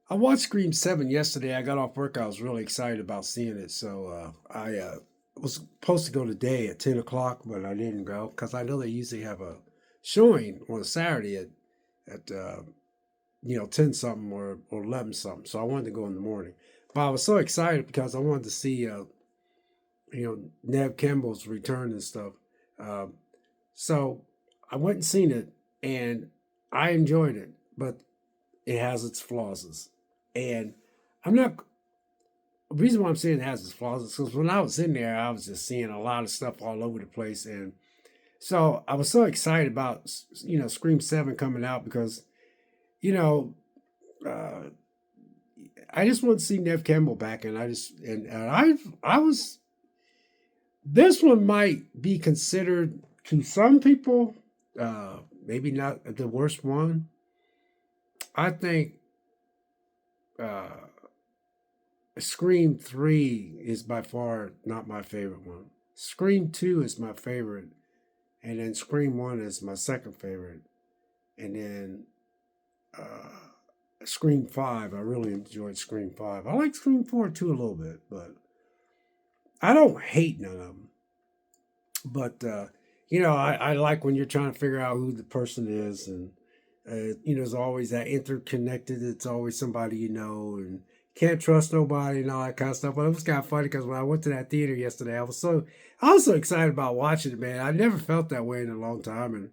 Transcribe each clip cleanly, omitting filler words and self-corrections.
I watched Scream 7 yesterday. I got off work. I was really excited about seeing it. So I was supposed to go today at 10 o'clock, but I didn't go because I know they usually have a showing on a Saturday at 10 something or 11 something. So I wanted to go in the morning. But I was so excited because I wanted to see, Neve Campbell's return and stuff. Um, so I went and seen it and I enjoyed it, but it has its flaws. And I'm not the reason why I'm saying it has its flaws is because when I was in there, I was just seeing a lot of stuff all over the place, and so I was so excited about Scream 7 coming out because you know uh, I just want to see Neve Campbell back, and I was this one might be considered to some people maybe not the worst one. I think uh, Scream 3 is by far not my favorite one. Scream 2 is my favorite, and then Scream 1 is my second favorite, and then Scream 5. I really enjoyed Scream 5. I like Scream 4 too a little bit, but I don't hate none of them. But I like when you're trying to figure out who the person is, and there's always that interconnected. It's always somebody and can't trust nobody and all that kind of stuff. But it was kind of funny because when I went to that theater yesterday, I was so excited about watching it, man. I never felt that way in a long time, and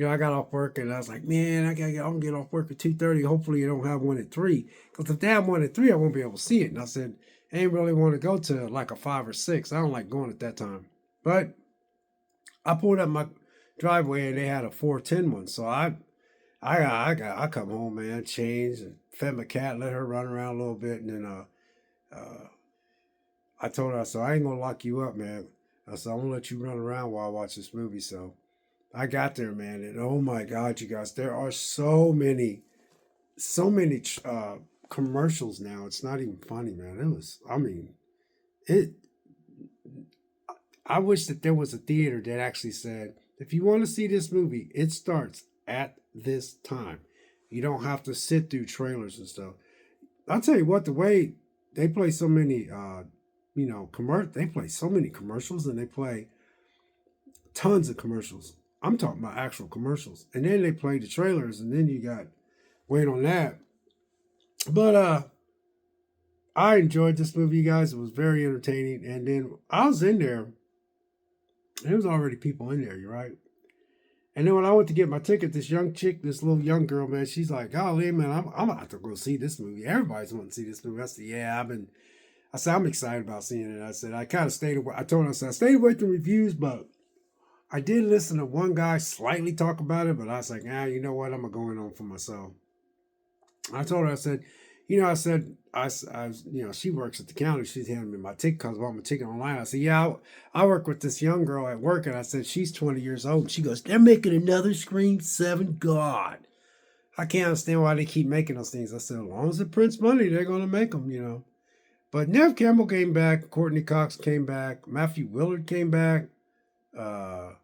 I got off work and I was like, man, I'm gonna get off work at 2:30. Hopefully, you don't have one at 3, because if they have one at 3, I won't be able to see it. And I said, I ain't really want to go to like a 5 or 6. I don't like going at that time, but I pulled up my driveway and they had a 4:10 one. So I come home, man, changed and fed my cat, let her run around a little bit, and then uh I told her, I said, I ain't gonna lock you up, man. I said, I'm gonna let you run around while I watch this movie. So I got there, man, and oh my God, you guys, there are so many commercials now. It's not even funny, man. It. I wish that there was a theater that actually said, if you want to see this movie, it starts at this time. You don't have to sit through trailers and stuff. I'll tell you what, the way they play so many, they play so many commercials and they play tons of commercials. I'm talking about actual commercials. And then they play the trailers and then you got wait on that. But I enjoyed this movie, you guys. It was very entertaining. And then I was in there, and there was already people in there, you're right. And then when I went to get my ticket, this young chick, this little young girl, man, she's like, golly, man, I'm about to go see this movie. Everybody's wanting to see this movie. I said, yeah, I said, I'm excited about seeing it. I said, I kind of stayed away. I told her, I said, I stayed away from reviews, but I did listen to one guy slightly talk about it, but I was like, you know what? I'm going to go in on for myself. I told her, I said, I said, she works at the counter. She's handing me my ticket because I bought my ticket online. I said, yeah, I work with this young girl at work. And I said, she's 20 years old. She goes, they're making another Scream 7. God, I can't understand why they keep making those things. I said, as long as it prints money, they're going to make them. But Neve Campbell came back. Courtney Cox came back. Matthew Willard came back. Uh,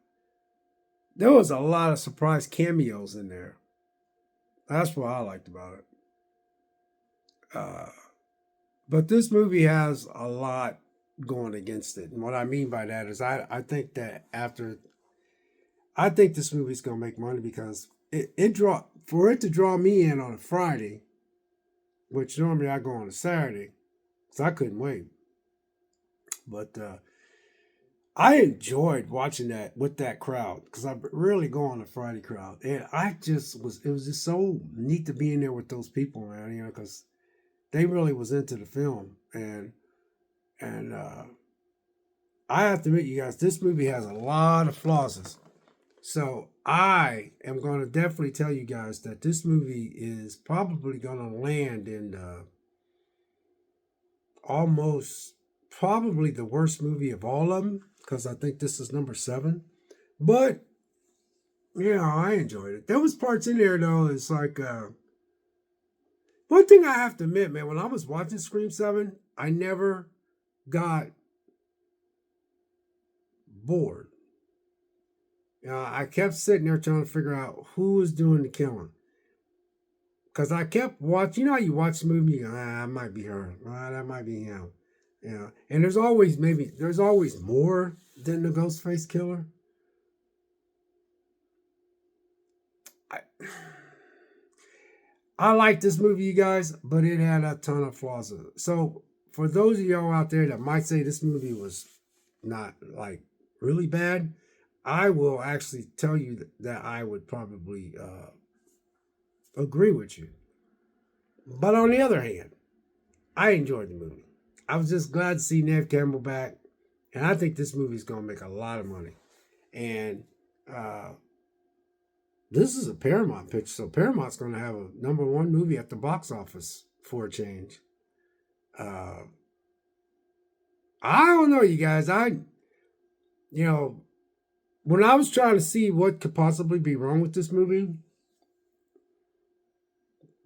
there was a lot of surprise cameos in there. That's what I liked about it. Uh, But this movie has a lot going against it. And what I mean by that is I think that I think this movie's gonna make money because it draw for it to draw me in on a Friday, which normally I go on a Saturday, so I couldn't wait. But I enjoyed watching that with that crowd because I really go on a Friday crowd, and it was just so neat to be in there with those people, man. Because they really was into the film, and I have to admit, you guys, this movie has a lot of flaws. So I am going to definitely tell you guys that this movie is probably going to land in almost probably the worst movie of all of them because I think this is number 7. But yeah, I enjoyed it. There was parts in there though. It's like one thing I have to admit, man. When I was watching Scream 7, I never got bored. I kept sitting there trying to figure out who was doing the killing. Because I kept watching. You know how you watch the movie, you go, that might be her. That might be him. Yeah. And there's always more than the Ghostface killer. I, I like this movie, you guys, but it had a ton of flaws in it. So for those of y'all out there that might say this movie was not like really bad, I will actually tell you that I would probably agree with you. But on the other hand, I enjoyed the movie. I was just glad to see Neve Campbell back, and I think this movie's gonna make a lot of money. And uh, this is a Paramount picture, so Paramount's gonna have a number one movie at the box office for a change. Uh, I don't know, you guys. You know, when I was trying to see what could possibly be wrong with this movie,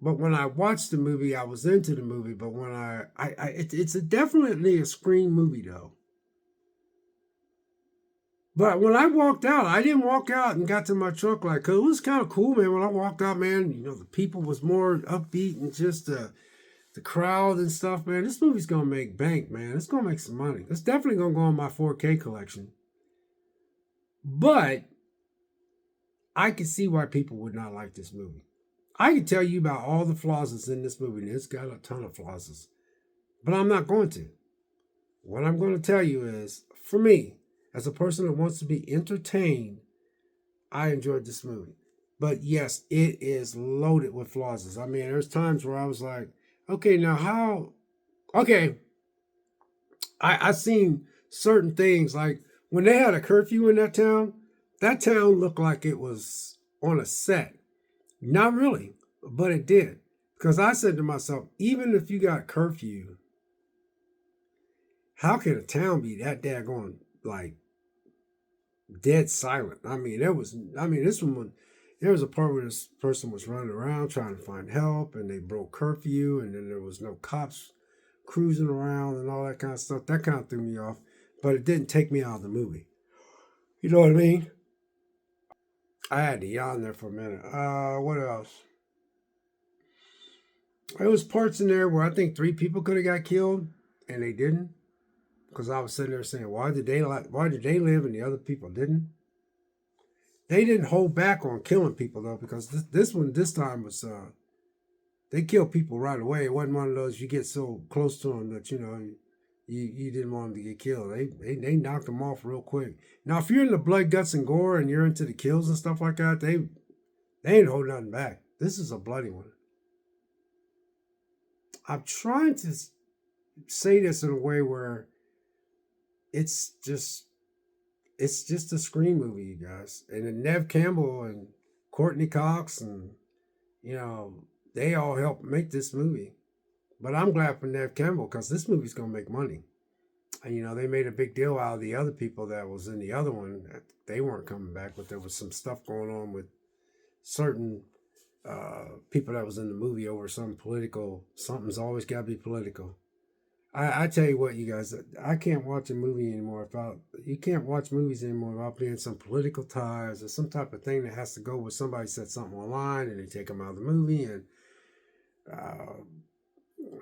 but when I watched the movie, I was into the movie. But when it's definitely a Scream movie though. But when I walked out, I didn't walk out and got to my truck like, 'cause it was kind of cool, man. When I walked out, man, you know, the people was more upbeat and just the crowd and stuff, man. This movie's gonna make bank, man. It's gonna make some money. It's definitely gonna go on my 4K collection. But I can see why people would not like this movie. I can tell you about all the flaws that's in this movie, and it's got a ton of flaws. But I'm not going to. What I'm going to tell you is, for me, as a person that wants to be entertained, I enjoyed this movie. But yes, it is loaded with flaws. I mean, there's times where I was like, okay, now how? Okay, I seen certain things like when they had a curfew in that town looked like it was on a set. Not really, but it did. Because I said to myself, even if you got curfew, how can a town be that daggone like dead silent? This one, there was a part where this person was running around trying to find help and they broke curfew and then there was no cops cruising around and all that kind of stuff. That kind of threw me off, but it didn't take me out of the movie. You know what I mean? I had to yawn there for a minute. What else? There was parts in there where I think three people could have got killed and they didn't. Because I was sitting there saying, why did they live and the other people didn't? They didn't hold back on killing people though, because this time was they killed people right away. It wasn't one of those you get so close to them that you didn't want them to get killed. They knocked them off real quick. Now if you're into blood, guts, and gore and you're into the kills and stuff like that, they ain't hold nothing back. This is a bloody one. I'm trying to say this in a way where it's just a Scream movie, you guys. And then Neve Campbell and Courtney Cox and they all helped make this movie. But I'm glad for Neve Campbell because this movie's gonna make money. And they made a big deal out of the other people that was in the other one. They weren't coming back, but there was some stuff going on with certain people that was in the movie over some political. Something's always got to be political. I tell you what, you guys, I can't watch a movie anymore you can't watch movies anymore without being some political ties or some type of thing that has to go with somebody said something online and they take them out of the movie. And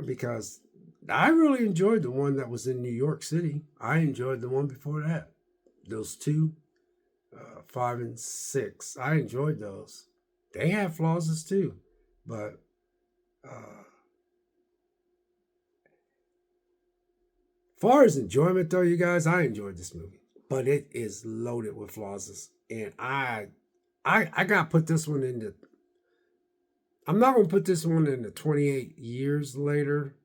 because I really enjoyed the one that was in New York City. I enjoyed the one before that. Those two, 5 and 6. I enjoyed those. They have flaws too, but far as enjoyment though, you guys, I enjoyed this movie, but it is loaded with flaws, and I gotta put this one in the. I'm not gonna put this one in the 28 years later,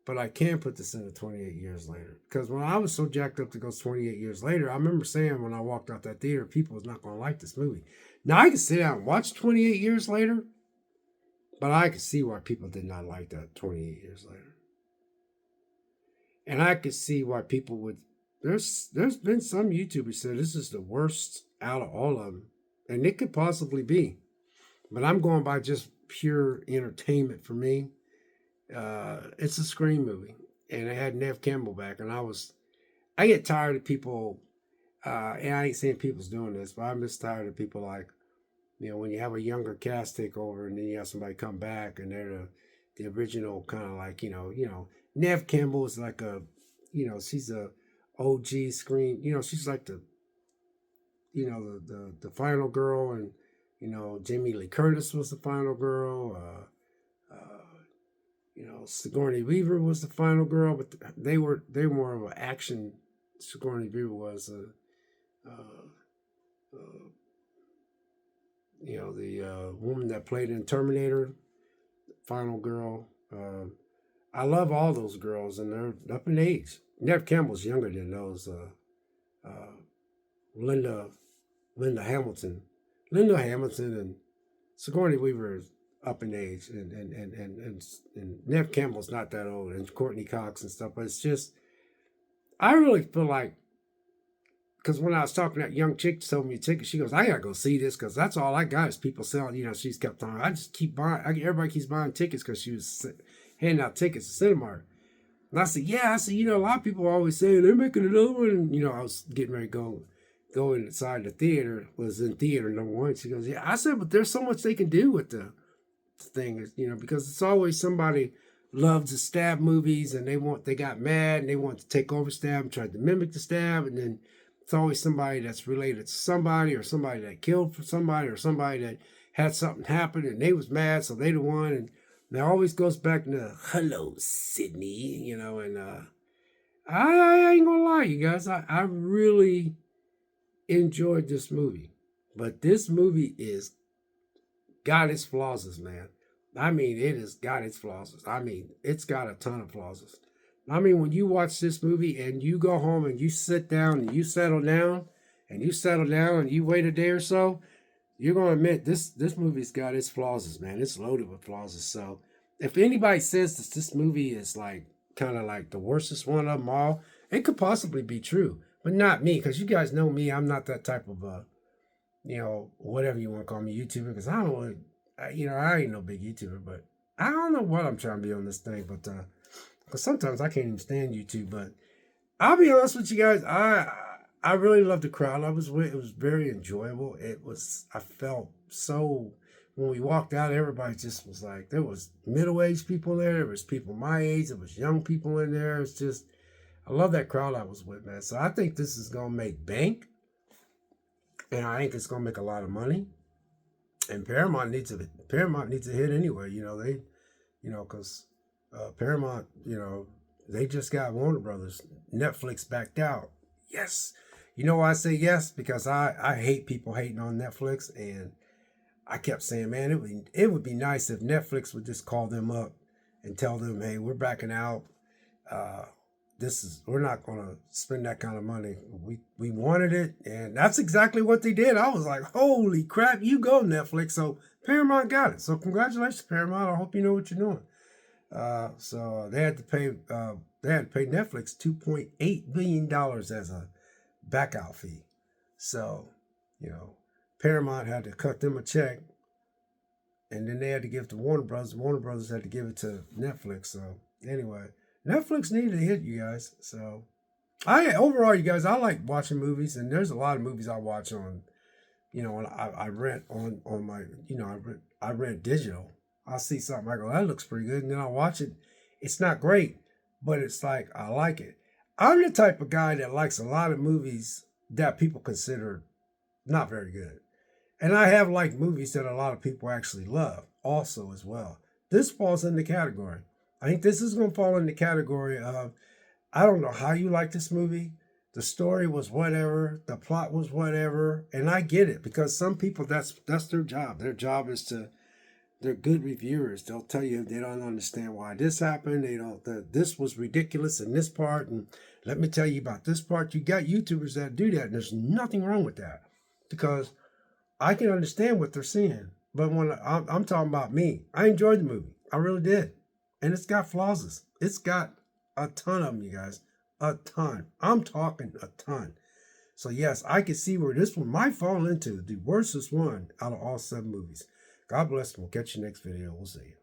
but I can put this in the 28 years later because when I was so jacked up to go 28 years later, I remember saying when I walked out that theater, people was not gonna like this movie. Now I can sit down and watch 28 years later, but I can see why people did not like that 28 years later. And I could see why people would. There's been some YouTubers said this is the worst out of all of them, and it could possibly be, but I'm going by just pure entertainment for me. It's a Scream movie, and it had Neve Campbell back, and I get tired of people, and I ain't saying people's doing this, but I'm just tired of people like, You know, when you have a younger cast take over and then you have somebody come back and they're the original kind of like, Neve Campbell is like she's a OG screen, she's like the final girl, and Jamie Lee Curtis was the final girl. Sigourney Weaver was the final girl, but they were more of an action. Sigourney Weaver was the woman that played in Terminator, final girl. I love all those girls, and they're up in age. Neve Campbell's younger than those. Linda Hamilton, and Sigourney Weaver is up in age, and Neve Campbell's not that old, and Courtney Cox and stuff. But it's just, I really feel like, because when I was talking to that young chick, told me a ticket, she goes, "I gotta go see this because that's all I got is people selling." She's kept on. I just keep buying. Everybody keeps buying tickets because she was handing out tickets to Cinemark. And I said, "Yeah." I said, "A lot of people always say they're making another one." And I was getting ready to go inside the theater. Was in theater number one. She goes, "Yeah." I said, "But there's so much they can do with the thing, because it's always somebody loves to stab movies and they got mad and they want to take over stab and tried to mimic the stab, and then it's always somebody that's related to somebody, or somebody that killed for somebody, or somebody that had something happen and they was mad, so they the one." And it always goes back to "Hello, Sydney," and I ain't gonna lie, you guys, I really enjoyed this movie, but this movie is got its flaws, man. I mean, it has got its flaws. I mean, it's got a ton of flaws. I mean, when you watch this movie and you go home and you sit down and you settle down and you wait a day or so, you're going to admit this movie's got its flaws, man. It's loaded with flaws. So if anybody says that this movie is like kind of like the worstest one of them all, it could possibly be true, but not me, because you guys know me. I'm not that type of whatever you want to call me, YouTuber, because I don't want I ain't no big YouTuber, but I don't know what I'm trying to be on this thing, but because sometimes I can't even stand YouTube. But I'll be honest with you guys, I really loved the crowd I was with. It was very enjoyable. I felt so, when we walked out, everybody just was like, there was middle-aged people there was people my age, there was young people in there. It's just, I love that crowd I was with, man. So I think this is going to make bank, and I think it's going to make a lot of money. And Paramount needs a hit anyway. Because Paramount, they just got Warner Brothers. Netflix backed out. Yes. You know why I say yes? Because I hate people hating on Netflix, and I kept saying, man, it would be nice if Netflix would just call them up and tell them, hey, we're backing out. We're not going to spend that kind of money. We wanted it, and that's exactly what they did. I was like, holy crap, you go, Netflix. So Paramount got it. So congratulations, Paramount. I hope you know what you're doing. So they had to pay Netflix $2.8 billion as a backout fee. So, Paramount had to cut them a check, and then they had to give it to Warner Brothers. Warner Brothers had to give it to Netflix. So anyway, Netflix needed a hit, you guys. So overall, you guys, I like watching movies, and there's a lot of movies I watch on, I rent on my, I rent digital. I'll see something, I go, that looks pretty good, and then I'll watch it. It's not great, but it's like, I like it. I'm the type of guy that likes a lot of movies that people consider not very good. And I have liked movies that a lot of people actually love also as well. This falls in the category. I think this is going to fall in the category of, I don't know how you like this movie. The story was whatever. The plot was whatever. And I get it, because some people, that's their job. Their job is they're good reviewers. They'll tell you they don't understand why this happened. This was ridiculous in this part. And let me tell you about this part. You got YouTubers that do that. And there's nothing wrong with that, because I can understand what they're saying. But when I'm talking about me, I enjoyed the movie. I really did. And it's got flaws. It's got a ton of them, you guys. A ton. I'm talking a ton. So yes, I can see where this one might fall into the worstest one out of all 7 movies. God bless. We'll catch you next video. We'll see you.